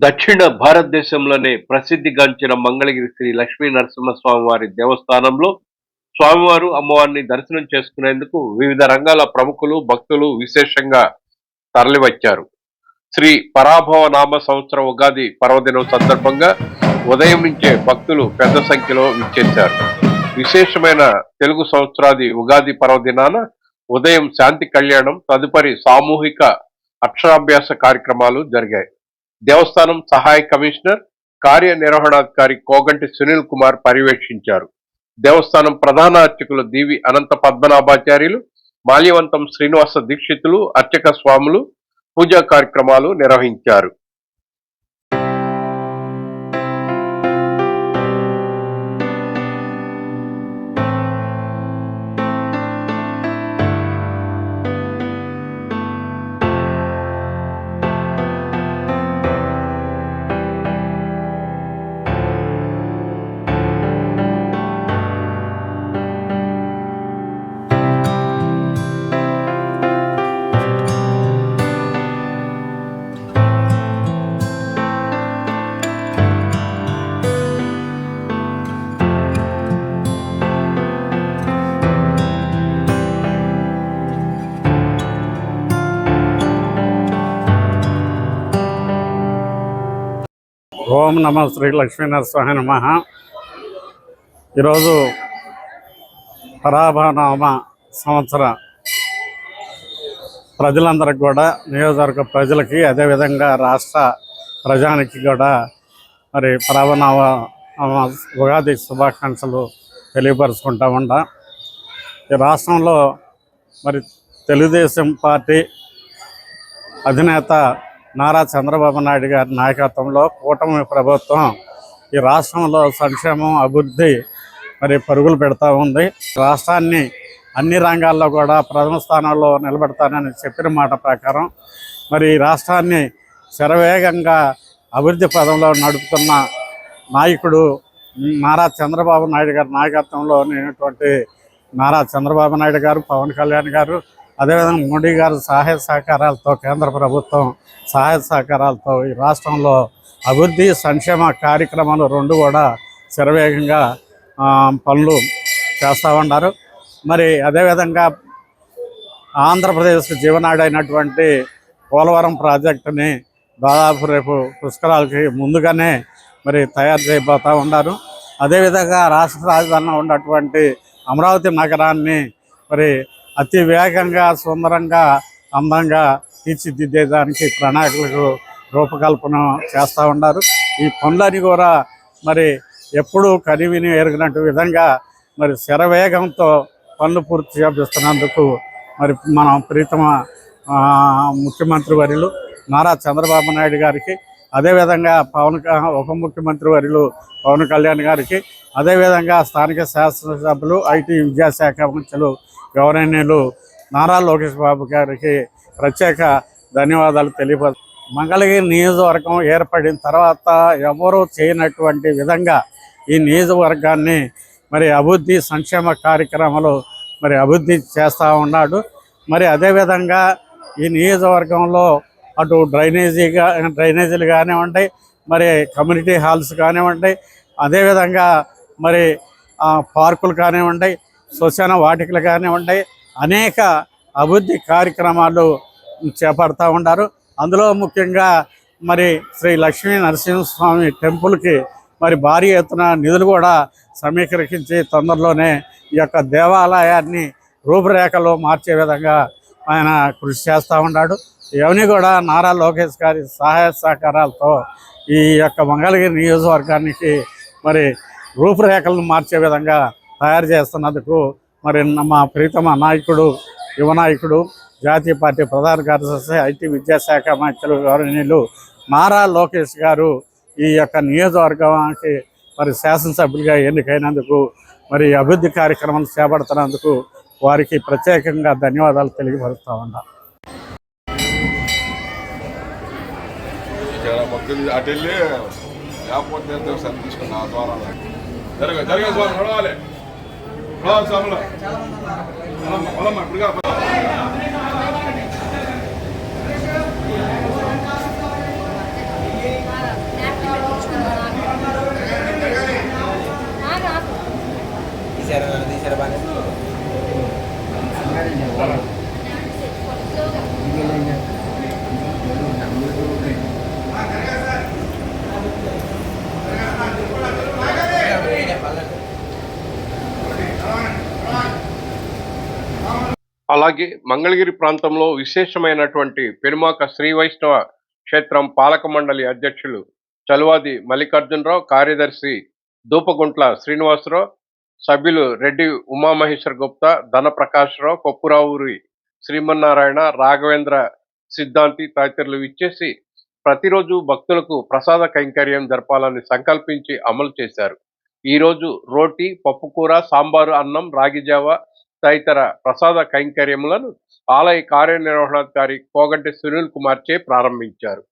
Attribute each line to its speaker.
Speaker 1: దక్షిణ భారతదేశంలోనే ప్రసిద్ధిగాంచిన మంగళగిరి శ్రీ లక్ష్మీ నరసింహస్వామి వారి దేవస్థానంలో స్వామివారు, అమ్మవారిని దర్శనం చేసుకునేందుకు వివిధ రంగాల ప్రముఖులు, భక్తులు విశేషంగా తరలివచ్చారు. శ్రీ పరాభవ నామ సంవత్సర ఉగాది పర్వదినం సందర్భంగా ఉదయం నుంచే భక్తులు పెద్ద సంఖ్యలో విచ్చేశారు. విశేషమైన తెలుగు సంవత్సరాది ఉగాది పర్వదినాన ఉదయం శాంతి కళ్యాణం, తదుపరి సామూహిక అక్షరాభ్యాస కార్యక్రమాలు జరిగాయి. దేవస్థానం సహాయ కమిషనర్, కార్యనిర్వహణాధికారి కోగంటి సునీల్ కుమార్ పర్యవేక్షించారు. దేవస్థానం ప్రధాన అర్చకులు దీవి అనంత పద్మనాభాచార్యులు, మాల్యవంతం శ్రీనివాస దీక్షితులు, అర్చక స్వాములు పూజా కార్యక్రమాలు నిర్వహించారు.
Speaker 2: ఓం నమ శ్రీ లక్ష్మీనరసింహాయ నమః. ఈరోజు పరాభనామ సంవత్సర ప్రజలందరికీ కూడా, నియోజకవర్గ ప్రజలకి, అదేవిధంగా రాష్ట్ర ప్రజానికి కూడా మరి పరాభనామ ఉగాది శుభాకాంక్షలు తెలియపరుచుకుంటా ఉంటా. ఈ రాష్ట్రంలో మరి తెలుగుదేశం పార్టీ అధినేత నారా చంద్రబాబు నాయుడు గారి నాయకత్వంలో కూటమి ప్రభుత్వం ఈ రాష్ట్రంలో సంక్షేమం, అభివృద్ధి మరి పరుగులు పెడతా ఉంది. రాష్ట్రాన్ని అన్ని రంగాల్లో కూడా ప్రథమ స్థానంలో నిలబెడతానని చెప్పిన మాట ప్రకారం మరి ఈ రాష్ట్రాన్ని శరవేగంగా అభివృద్ధి పదంలో నడుపుతున్న నాయకుడు నారా చంద్రబాబు నాయుడు గారి నాయకత్వంలో నేనటువంటి నారా చంద్రబాబు నాయుడు గారు, పవన్ కళ్యాణ్ గారు, అదేవిధంగా మోడీ గారు సహాయ సహకారాలతో, కేంద్ర ప్రభుత్వం సహాయ సహకారాలతో ఈ రాష్ట్రంలో అభివృద్ధి, సంక్షేమ కార్యక్రమాలు రెండు కూడా శరవేగంగా పనులు చేస్తూ ఉన్నారు. మరి అదేవిధంగా ఆంధ్రప్రదేశ్కు జీవనాడైనటువంటి పోలవరం ప్రాజెక్టుని దాదాపు రేపు పుష్కరాలకి ముందుగానే మరి తయారు చేయబోతూ ఉన్నారు. అదేవిధంగా రాష్ట్ర రాజధానిలో ఉన్నటువంటి అమరావతి నగరాన్ని మరి అతి వేగంగా, సుందరంగా, అందంగా తీర్చిదిద్దేదానికి ప్రణాళికలకు రూపకల్పన చేస్తూ ఉన్నారు. ఈ పనులని కూడా మరి ఎప్పుడూ కనివిని ఎరిగినట్టు విధంగా మరి శరవేగంతో పనులు పూర్తి చేపిస్తున్నందుకు మరి మన ప్రీతమ ముఖ్యమంత్రి వర్యులు నారా చంద్రబాబు నాయుడు గారికి, అదేవిధంగా ఉప ముఖ్యమంత్రి వర్యులు పవన్ కళ్యాణ్ గారికి, అదేవిధంగా స్థానిక శాసనసభ్యులు, ఐటీ విద్యాశాఖ మంత్రులు గౌరవనీయులు నారా లోకేష్ బాబు గారికి ప్రత్యేక ధన్యవాదాలు తెలియపరుస్తూ, మంగళగిరి నియోజకవర్గం ఏర్పడిన తర్వాత ఎవరూ చేయనటువంటి విధంగా ఈ నియోజకవర్గాన్ని మరి అభివృద్ధి, సంక్షేమ కార్యక్రమాలు మరి అభివృద్ధి చేస్తూ ఉన్నాడు. మరి అదేవిధంగా ఈ నియోజకవర్గంలో అటు డ్రైనేజీలు కానివ్వండి, మరి కమ్యూనిటీ హాల్స్ కానివ్వండి, అదేవిధంగా మరి పార్కులు కానివ్వండి, శ్మశాన వాటికలు కానివ్వండి, అనేక అభివృద్ధి కార్యక్రమాలు చేపడతా ఉన్నారు. అందులో ముఖ్యంగా మరి శ్రీ లక్ష్మీ నరసింహస్వామి టెంపుల్కి మరి భారీ ఎత్తున నిధులు కూడా సమీకరించి తొందరలోనే ఈ యొక్క దేవాలయాన్ని రూపురేఖలు మార్చే విధంగా ఆయన కృషి చేస్తూ ఉన్నాడు. ఇవన్నీ కూడా నారా లోకేష్ గారి సహాయ సహకారాలతో ఈ యొక్క మంగళగిరి నియోజకవర్గానికి మరి రూపురేఖలను మార్చే విధంగా తయారు చేస్తున్నందుకు మరి మా ప్రీతమ నాయకుడు, యువ నాయకుడు, జాతీయ పార్టీ ప్రధాన కార్యదర్శి, ఐటీ విద్యాశాఖ మంత్రులు గౌరవనీయులు నారా లోకేష్ గారు ఈ యొక్క నియోజకవర్గానికి మరి శాసనసభ్యులుగా ఎన్నికైనందుకు, మరి అభివృద్ధి కార్యక్రమాలు చేపడుతున్నందుకు వారికి ప్రత్యేకంగా ధన్యవాదాలు తెలియపరుస్తూ ఉన్నా.
Speaker 1: అలాగే మంగళగిరి ప్రాంతంలో విశేషమైనటువంటి పెనుమాక శ్రీ వైష్ణవ క్షేత్రం పాలక మండలి అధ్యక్షులు చలువాది మల్లికార్జునరావు, కార్యదర్శి దూపగుంట్ల శ్రీనివాసరావు, సభ్యులు రెడ్డి ఉమామహేశ్వర గుప్తా, ధన ప్రకాశ్రావు, కొప్పురావూరి శ్రీమన్నారాయణ, రాఘవేంద్ర సిద్ధాంతి తదితరులు ఇచ్చేసి ప్రతిరోజు భక్తులకు ప్రసాద కైంకర్యం జరపాలని సంకల్పించి అమలు చేశారు. ఈరోజు రోటీ, పప్పుకూర, సాంబారు అన్నం, రాగిజావ తదితర ప్రసాద కైంకర్యములను ఆలయ కార్యనిర్వహణాధికారి కోగంటి సునీల్ కుమార్ చే ప్రారంభించారు.